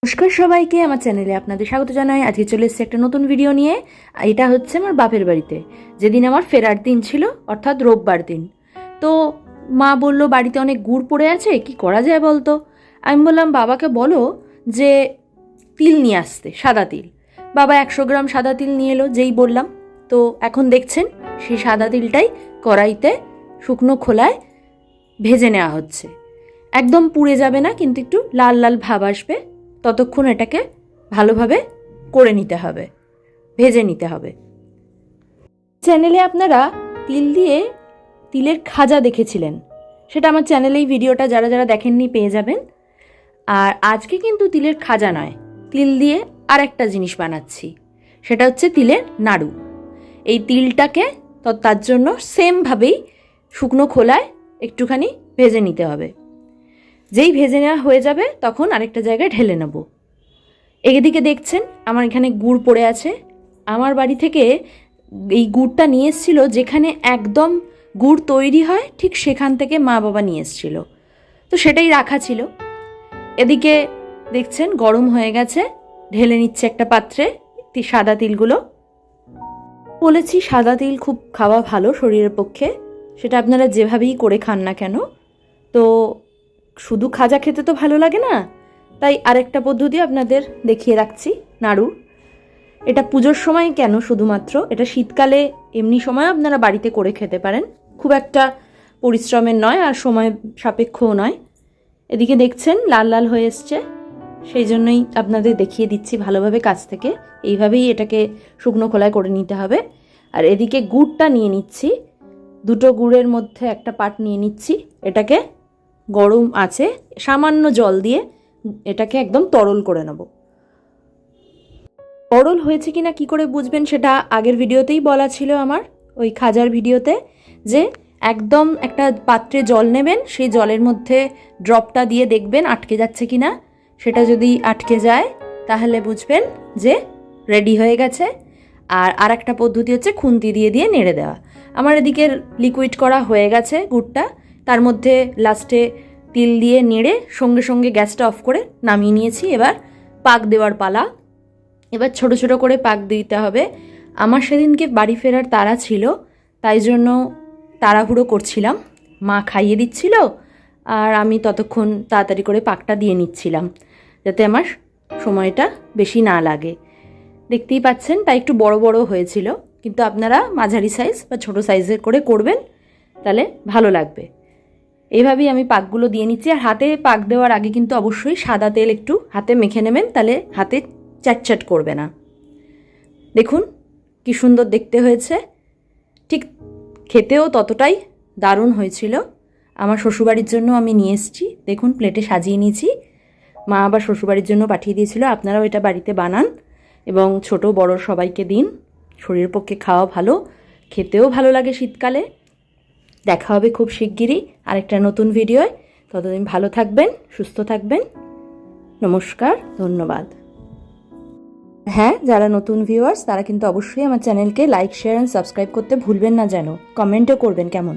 নমস্কার সবাইকে, আমার চ্যানেলে আপনাদের স্বাগত জানাই। আজকে চলে এসেছি একটা নতুন ভিডিও নিয়ে। এটা হচ্ছে আমার বাপের বাড়িতে, যেদিন আমার ফেরার দিন ছিল, অর্থাৎ রোববার দিন। তো মা বলল বাড়িতে অনেক গুড় পড়ে আছে, কি করা যায় বলতো। আমি বললাম বাবাকে বলো যে তিল নিয়ে আসতে, সাদা তিল। বাবা 100 গ্রাম সাদা তিল নিয়ে এলো যেই বললাম। তো এখন দেখছেন সেই সাদা তিলটাই কড়াইতে শুকনো খোলায় ভেজে নেওয়া হচ্ছে। একদম পুড়ে যাবে না, কিন্তু একটু লাল লাল ভাব আসবে, ততক্ষণ এটাকে ভালোভাবে করে নিতে হবে, ভেজে নিতে হবে। চ্যানেলে আপনারা তিল দিয়ে তিলের খাজা দেখেছিলেন, সেটা আমার চ্যানেলেই ভিডিওটা যারা যারা দেখেননি পেয়ে যাবেন। আর আজকে কিন্তু তিলের খাজা নয়, তিল দিয়ে আর একটা জিনিস বানাচ্ছি, সেটা হচ্ছে তিলের নাড়ু। এই তিলটাকে তার জন্য সেমভাবেই শুকনো খোলায় একটুখানি ভেজে নিতে হবে। যেই ভেজে নেওয়া হয়ে যাবে তখন আরেকটা জায়গায় ঢেলে নেব। এদিকে দেখছেন আমার এখানে গুড় পড়ে আছে। আমার বাড়ি থেকে এই গুড়টা নিয়ে এসেছিলো, যেখানে একদম গুড় তৈরি হয় ঠিক সেখান থেকে মা বাবা নিয়ে এসেছিল, তো সেটাই রাখা ছিল। এদিকে দেখছেন গরম হয়ে গেছে, ঢেলে নিচ্ছে একটা পাত্রে সাদা তিলগুলো। বলেছি সাদা তিল খুব খাওয়া ভালো শরীরের পক্ষে, সেটা আপনারা যেভাবেই করে খান না কেন। তো শুধু খাজা খেতে তো ভালো লাগে না, তাই আরেকটা পদ্ধতি আপনাদের দেখিয়ে রাখছি নাড়ু। এটা পুজোর সময় কেন শুধুমাত্র, এটা শীতকালে এমনি সময় আপনারা বাড়িতে করে খেতে পারেন, খুব একটা পরিশ্রমের নয় আর সময় সাপেক্ষও নয়। এদিকে দেখছেন লাল লাল হয়ে এসছে, সেই জন্যই আপনাদের দেখিয়ে দিচ্ছি ভালোভাবে কাছ থেকে। এইভাবেই এটাকে শুকনো খোলায় করে নিতে হবে। আর এদিকে গুড়টা নিয়ে নিচ্ছি, দুটো গুড়ের মধ্যে একটা পাট নিয়ে নিচ্ছি। এটাকে গরম আছে সামান্য জল দিয়ে এটাকে একদম তরল করে নেব। তরল হয়েছে কিনা কি করে বুঝবেন, সেটা আগের ভিডিওতেই বলা ছিল আমার, ওই খাজার ভিডিওতে, যে একদম একটা পাত্রে জল নেবেন, সেই জলের মধ্যে ড্রপটা দিয়ে দেখবেন আটকে যাচ্ছে কিনা। সেটা যদি আটকে যায় তাহলে বুঝবেন যে রেডি হয়ে গেছে। আর একটা পদ্ধতি হচ্ছে খুন্তি দিয়ে দিয়ে নেড়ে দেওয়া। আমার এদিকে লিকুইড করা হয়ে গেছে গুড়টা, তার মধ্যে লাস্টে তিল দিয়ে নেড়ে সঙ্গে সঙ্গে গ্যাসটা অফ করে নামিয়ে নিয়েছি। এবার পাক দেওয়ার পালা। এবার ছোট ছোট করে পাক দিতে হবে। আমার সেদিনকে বাড়ি ফেরার তাড়া ছিল, তাই জন্য তাড়াহুড়ো করছিলাম। মা খাইয়ে দিচ্ছিল আর আমি ততক্ষণ তাড়াতাড়ি করে পাকটা দিয়ে নিচ্ছিলাম, যাতে আমার সময়টা বেশি না লাগে। দেখতেই পাচ্ছেন তাই একটু বড় বড় হয়েছিল, কিন্তু আপনারা মাঝারি সাইজ বা ছোট সাইজের করে করবেন, তাহলে ভালো লাগবে। এইভাবেই আমি পাকগুলো দিয়ে নিচ্ছি। আর হাতে পাক দেওয়ার আগে কিন্তু অবশ্যই সাদা তেল একটু হাতে মেখে নেবেন, তাহলে হাতে চ্যাটচ্যাট করবে না। দেখুন কি সুন্দর দেখতে হয়েছে, ঠিক খেতেও ততটাই দারুণ হয়েছিল। আমার শ্বশুরবাড়ির জন্য আমি নিয়ে এসেছি, দেখুন প্লেটে সাজিয়ে নিয়েছি। মা আবার শ্বশুরবাড়ির জন্য পাঠিয়ে দিয়েছিল। আপনারাও এটা বাড়িতে বানান এবং ছোট বড় সবাইকে দিন, শরীরের পক্ষে খাওয়া ভালো, খেতেও ভালো লাগে শীতকালে। দেখা হবে খুব শিগগিরই আরেকটা নতুন ভিডিওয়। ততদিন ভালো থাকবেন, সুস্থ থাকবেন। নমস্কার, ধন্যবাদ। হ্যাঁ, যারা নতুন ভিউয়ার্স তারা কিন্তু অবশ্যই আমার চ্যানেলকে লাইক, শেয়ার অ্যান্ড সাবস্ক্রাইব করতে ভুলবেন না যেন। কমেন্টও করবেন কেমন।